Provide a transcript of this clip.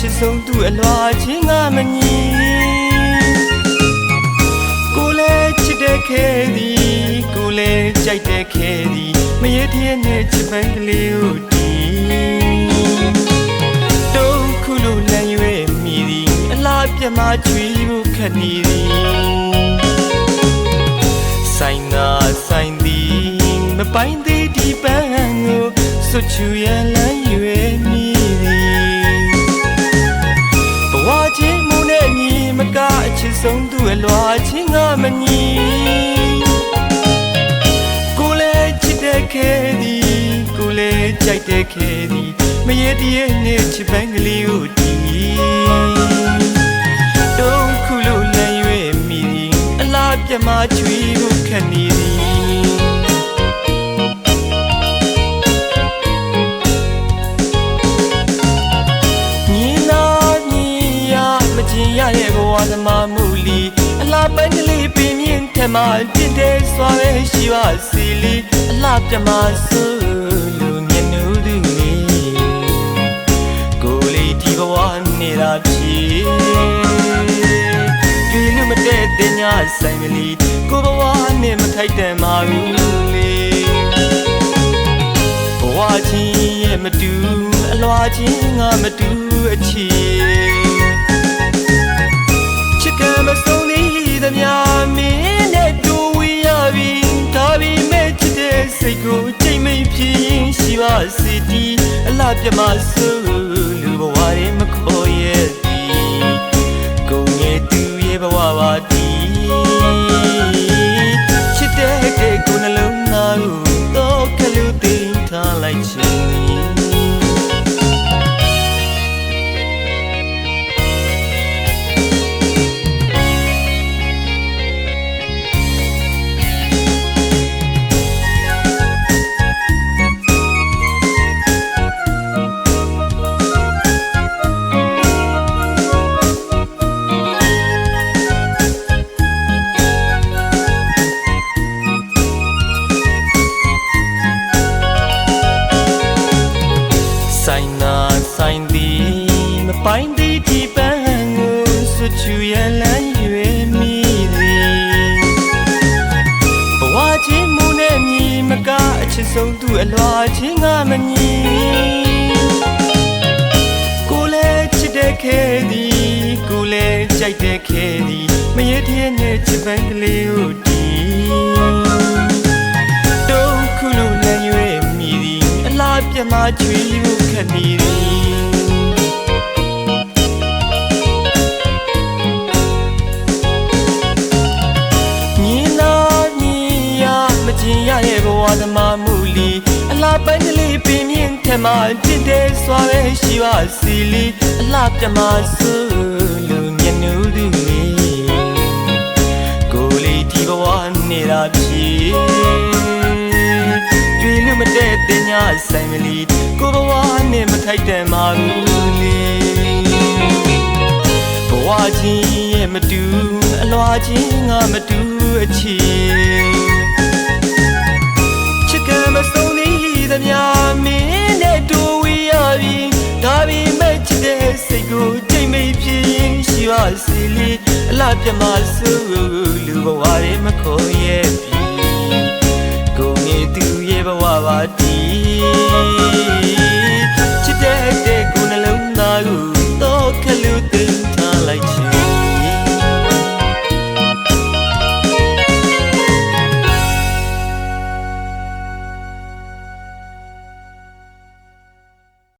စ်ဆုံးသူအလွာချင်းငါမညီကိုလည်းချစ်တဲ့ခဲသည်ကိုလည်းကြိုက်တဲ့ခဲသည်မရတည်းနဲ့ချစ်ပန်းကလေးကိုတီတုံးခုလိုလမ်းရွယ်မိသည်အလားပြမချွေဖို့ခက်နေသည်ဆိုင်နာဆိုင်သည်မပိုင်းသေးဒီပန်းကိုစွချူရလမ်းရွယ်မိသည်ဘဝချင်းမုန်းနဲ့ညီမကအချစ်ဆုံးသူအလွာချင်းငါမညီကိုလည်းချစ်တဲ့ခဲသည်ကိုလည်းကြိုက်တဲ့ခဲသည်မရတည်းနဲ့ချစ်ပန်းကလေးကိုတီတုံးခုလိုလမ်းရွယ်မိသည်အလားပြမချွေဖို့ခက်နေသည်ရရဲ့ဘဝသမားမှုလီအလားပန်းကလေးပင်မြင့်ထမပြည့်တဲ့စွာပဲရှိပါစီလီအလားပြမဆိုးလူမျက်နှာသူလေးကိုလေးဒီဘဝနေတာဖြစ်ဒီလူမတဲ့တင်ညာဆိုင်ကလေးကိုဘဝနဲ့မထိုက်တန်ပါဘူးလေဘဝချင်းရဲ့မတူအလွာချင်းငါမတူအချီမဆုံးသေးသမျှမင်းနဲ့တူဝေးရပြီဒါပေမဲ့ချစ်တဲ့စိတ်ကိုချိန်မိတ်ဖြစ်ရင်ရှိပါစေတီအလားပြမဆိုးလူဘဝတွေမခေါ်ရဲ့တီကိုငယ်သူရဲ့ဘဝပါတီချစ်တဲ့ကိုနှလုံးသားကိုတော့ကလူသိမ်းထားလိုက်ချင်ဆိုင်သည်မပိုင်းသေးဒီပန်းကိုစွချူရလမ်းရွယ်မိသည်ဘဝချင်းမူနဲ့မြည်မကအချစ်ဆုံးသူအလွာချင်းငါမညီကိုလည်းချစ်တဲ့ခဲသည်ကိုလည်းကြိုက်တဲ့ခဲသည်မရတည်းနဲ့ချစ်ပန်းကလေးကိုတီတုံးခုလိုလမ်းရွယ်မိသည်အလားပြမချွေဖို့ခက်နေသည်ရရဲ့ဘဝသမားမှုလီအလားပန်းကလေးပင်မြင့်ထမပြည့်တဲ့စွာပဲရှိပါစီလီအလားပြမဆိုးလူမျက်နှာသူလေးကိုလေးဒီဘဝနေတာဖြစ်တွေ့လို့မတဲ့တင်ညာဆိုင်မလီကိုဘဝနဲ့မထိုက်တန်ပါဘူးလေဘဝချင်းရဲ့မတူအလွာချင်းငါမတူအချီမဆုံးသေးသမျှမင်းနဲ့တူဝေးရပြီဒါပေမဲ့ချစ်တဲ့စိတ်ကိုချိန်မိတ်ဖြစ်ရင်ရှိပါစေလေအလားပြမဆိုးလူဘဝတွေမခေါ်ရဲ့ပြီကိုငယ်သူရဲ့ဘဝပါတီ